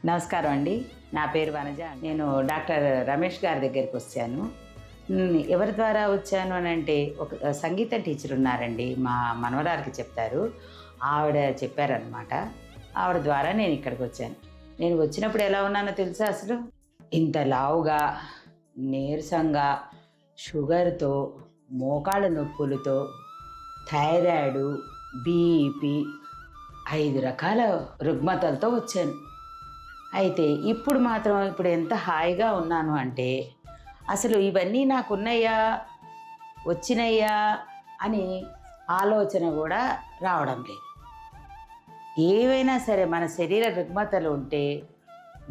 నమస్కారం అండి. నా పేరు వనజ. నేను డాక్టర్ రమేష్ గారి దగ్గరికి వచ్చాను. ఎవరి ద్వారా వచ్చాను అనంటే, ఒక సంగీత టీచర్ ఉన్నారండి. మా మనవరాలికి చెప్తారు. ఆవిడ చెప్పారనమాట. ఆవిడ ద్వారా నేను ఇక్కడికి వచ్చాను. నేను వచ్చినప్పుడు ఎలా ఉన్నానో తెలుసా అసలు? ఇంత లావుగా, నీరసంగా, షుగర్‌తో, మోకాళ్ళ నొప్పులతో, థైరాయిడు, బీపీ 5 రకాల రుగ్మతలతో వచ్చాను. అయితే ఇప్పుడు ఎంత హాయిగా ఉన్నాను అంటే, అసలు ఇవన్నీ నాకున్నయ్యా, వచ్చినయ్యా అని ఆలోచన కూడా రావడం లేదు. ఏవైనా సరే మన శరీర రుగ్మతలు ఉంటే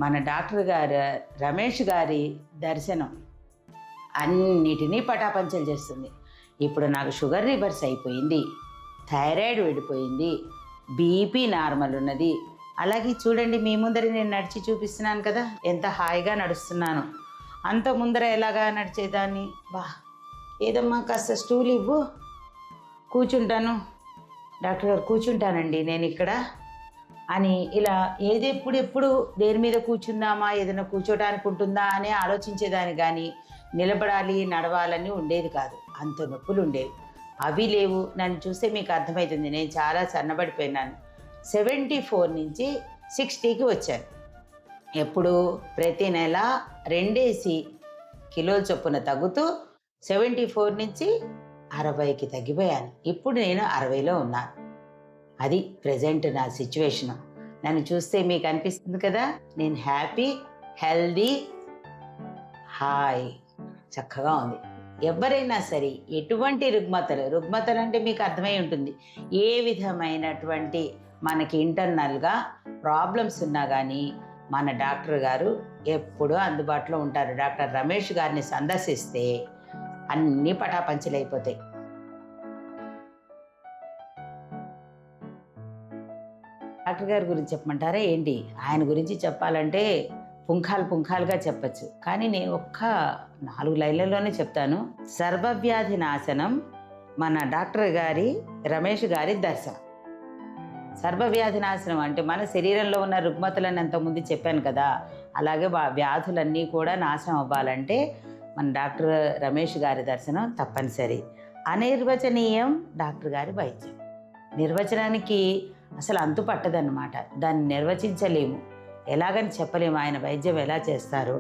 మన డాక్టర్ గారు రమేష్ గారి దర్శనం అన్నిటినీ పటాపంచలు చేస్తుంది. ఇప్పుడు నాకు షుగర్ రివర్స్ అయిపోయింది, థైరాయిడ్ విడిపోయింది, బీపీ నార్మల్ ఉన్నది. అలాగే చూడండి, మీ ముందర నేను నడిచి చూపిస్తున్నాను కదా, ఎంత హాయిగా నడుస్తున్నాను. అంత ముందర ఎలాగా నడిచేదాన్ని. ఏదమ్మా కాస్త స్టూల్ ఇవ్వు, కూర్చుంటాను. డాక్టర్ గారు కూర్చుంటానండి నేను ఇక్కడ అని ఇలా ఎప్పుడు దేని మీద కూర్చుందామా, ఏదైనా కూర్చోటానికి ఉంటుందా అని ఆలోచించేదాన్ని. కానీ నిలబడాలి, నడవాలని ఉండేది కాదు. అంత నొప్పులు ఉండేవి. అవి లేవు. నన్ను చూస్తే మీకు అర్థమవుతుంది, నేను చాలా సన్నబడిపోయినాను. 74 నుంచి 60కి వచ్చాను. ఎప్పుడు ప్రతి నెల 2 కిలోల చొప్పున తగ్గుతూ 74 నుంచి 60కి తగ్గిపోయాను. ఇప్పుడు నేను 60లో ఉన్నాను. అది ప్రజెంట్ నా సిచ్యువేషను. నన్ను చూస్తే మీకు అనిపిస్తుంది కదా, నేను హ్యాపీ, హెల్దీ, హాయ్, చక్కగా ఉంది. ఎవరైనా సరే ఎటువంటి రుగ్మతలు అంటే మీకు అర్థమై ఉంటుంది. ఏ విధమైనటువంటి మనకి ఇంటర్నల్గా ప్రాబ్లమ్స్ ఉన్నా కానీ మన డాక్టర్ గారు ఎప్పుడూ అందుబాటులో ఉంటారు. డాక్టర్ రమేష్ గారిని సందర్శిస్తే అన్నీ పటాపంచలైపోతాయి. డాక్టర్ గారి గురించి చెప్పమంటారా ఏంటి? ఆయన గురించి చెప్పాలంటే పుంఖాలుగా చెప్పచ్చు. కానీ నేను ఒక్క 4 లైన్లలోనే చెప్తాను. సర్వవ్యాధి నాశనం మన డాక్టర్ గారి రమేష్ గారి దర్శనం. సర్వవ్యాధి నాశనం అంటే మన శరీరంలో ఉన్న రుగ్మతలను అంతకుముందు చెప్పాను కదా, అలాగే వ్యాధులన్నీ కూడా నాశనం అవ్వాలంటే మన డాక్టర్ రమేష్ గారి దర్శనం తప్పనిసరి. అనిర్వచనీయం డాక్టర్ గారి వైద్యం. నిర్వచనానికి అసలు అంతు పట్టదన్నమాట. దాన్ని నిర్వచించలేము, ఎలాగని చెప్పలేము. ఆయన వైద్యం ఎలా చేస్తారో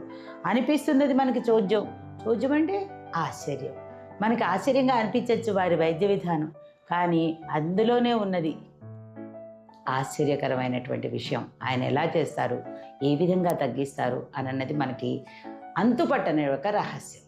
అనిపిస్తున్నది మనకి. చోద్యం అంటే ఆశ్చర్యం. మనకి ఆశ్చర్యంగా అనిపించవచ్చు వారి వైద్య విధానం, కానీ అందులోనే ఉన్నది ఆశ్చర్యకరమైనటువంటి విషయం. ఆయన ఎలా చేస్తారు, ఏ విధంగా తగ్గిస్తారు అన్నది మనకి అంతుపట్టని ఒక రహస్యం.